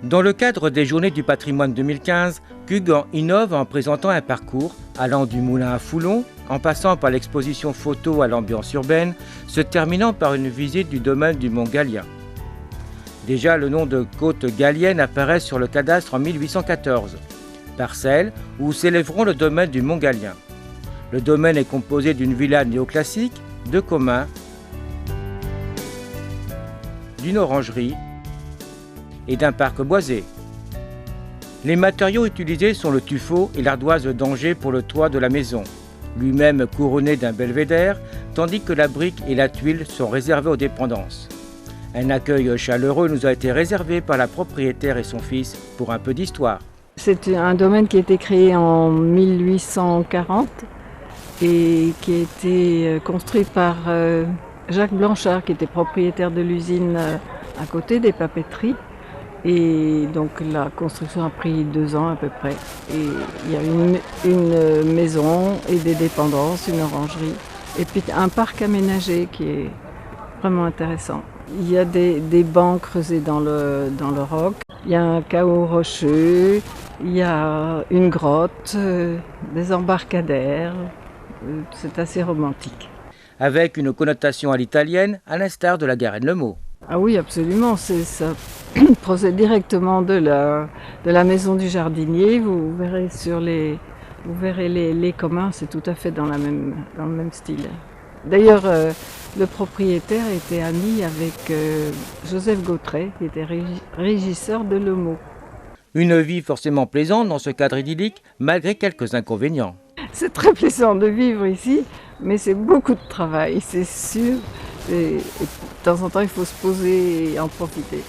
Dans le cadre des Journées du patrimoine 2015, Gugues innove en présentant un parcours allant du moulin à Foulon, en passant par l'exposition photo à l'ambiance urbaine, se terminant par une visite du domaine du Mont Gallien. Déjà, le nom de côte gallienne apparaît sur le cadastre en 1814, parcelle où s'élèveront le domaine du Mont Gallien. Le domaine est composé d'une villa néoclassique, de communs, d'une orangerie et d'un parc boisé. Les matériaux utilisés sont le tuffeau et l'ardoise d'Angers pour le toit de la maison, lui-même couronné d'un belvédère, tandis que la brique et la tuile sont réservés aux dépendances. Un accueil chaleureux nous a été réservé par la propriétaire et son fils pour un peu d'histoire. C'est un domaine qui a été créé en 1840 et qui a été construit par Jacques Blanchard, qui était propriétaire de l'usine à côté des papeteries. Et donc la construction a pris 2 ans à peu près. Et il y a une maison et des dépendances, une orangerie. Et puis un parc aménagé qui est vraiment intéressant. Il y a des bancs creusés dans le roc. Il y a un caveau rocheux. Il y a une grotte, des embarcadères. C'est assez romantique. Avec une connotation à l'italienne, à l'instar de la Garenne-le-Mot. Ah oui, absolument. Ça procède directement de la maison du jardinier. Vous verrez les communs, c'est tout à fait dans le même style. D'ailleurs, le propriétaire était ami avec Joseph Gautret, qui était régisseur de l'Homo. Une vie forcément plaisante dans ce cadre idyllique, malgré quelques inconvénients. C'est très plaisant de vivre ici, mais c'est beaucoup de travail, c'est sûr. Et de temps en temps, il faut se poser et en profiter.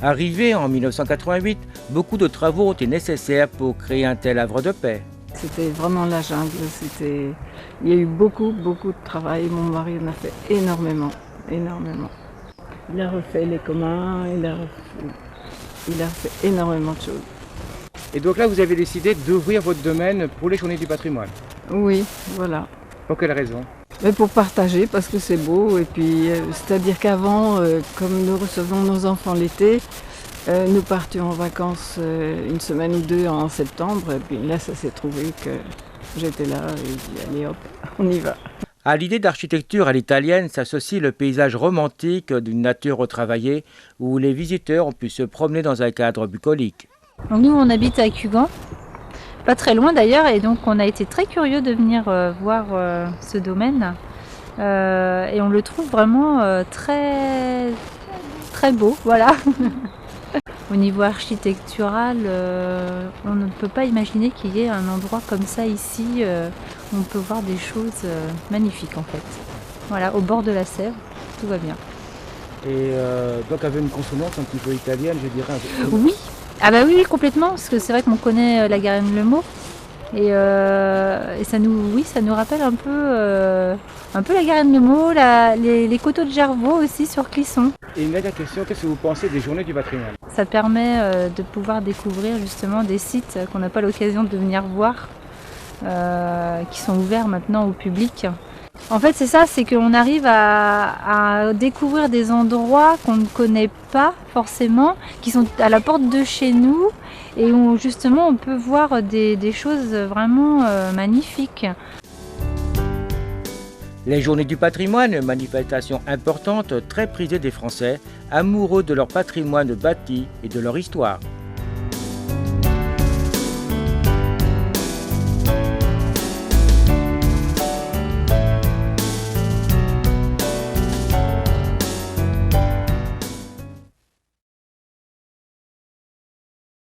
Arrivé en 1988, beaucoup de travaux ont été nécessaires pour créer un tel havre de paix. C'était vraiment la jungle. Il y a eu beaucoup de travail. Mon mari en a fait énormément. Il a refait les communs, il a fait énormément de choses. Et donc là, vous avez décidé d'ouvrir votre domaine pour les Journées du patrimoine. Oui, voilà. Pour quelle raison? Mais pour partager, parce que c'est beau. Et puis, c'est-à-dire qu'avant, comme nous recevons nos enfants l'été, nous partions en vacances 1 semaine ou 2 en septembre. Et puis là, ça s'est trouvé que j'étais là et j'ai dit, allez hop, on y va. À l'idée d'architecture à l'italienne s'associe le paysage romantique d'une nature retravaillée où les visiteurs ont pu se promener dans un cadre bucolique. Donc nous, on habite à Cugan, pas très loin d'ailleurs, et donc on a été très curieux de venir voir ce domaine. Et on le trouve vraiment très beau, voilà. Au niveau architectural, on ne peut pas imaginer qu'il y ait un endroit comme ça ici où on peut voir des choses magnifiques en fait. Voilà, au bord de la Sèvre, tout va bien. Et donc avec une consonance un petit peu italienne, je dirais. Oui, ah bah oui, complètement, parce que c'est vrai qu'on connaît la Garenne-le-Mot. Et ça nous rappelle un peu la Garenne-le-Mot, les coteaux de Gervaux aussi sur Clisson. Et une dernière question, qu'est-ce que vous pensez des Journées du patrimoine? Ça permet de pouvoir découvrir justement des sites qu'on n'a pas l'occasion de venir voir, qui sont ouverts maintenant au public. En fait, c'est ça, c'est qu'on arrive à découvrir des endroits qu'on ne connaît pas forcément, qui sont à la porte de chez nous et où justement on peut voir des choses vraiment magnifiques. Les Journées du patrimoine, manifestation importante, très prisée des Français, amoureux de leur patrimoine bâti et de leur histoire.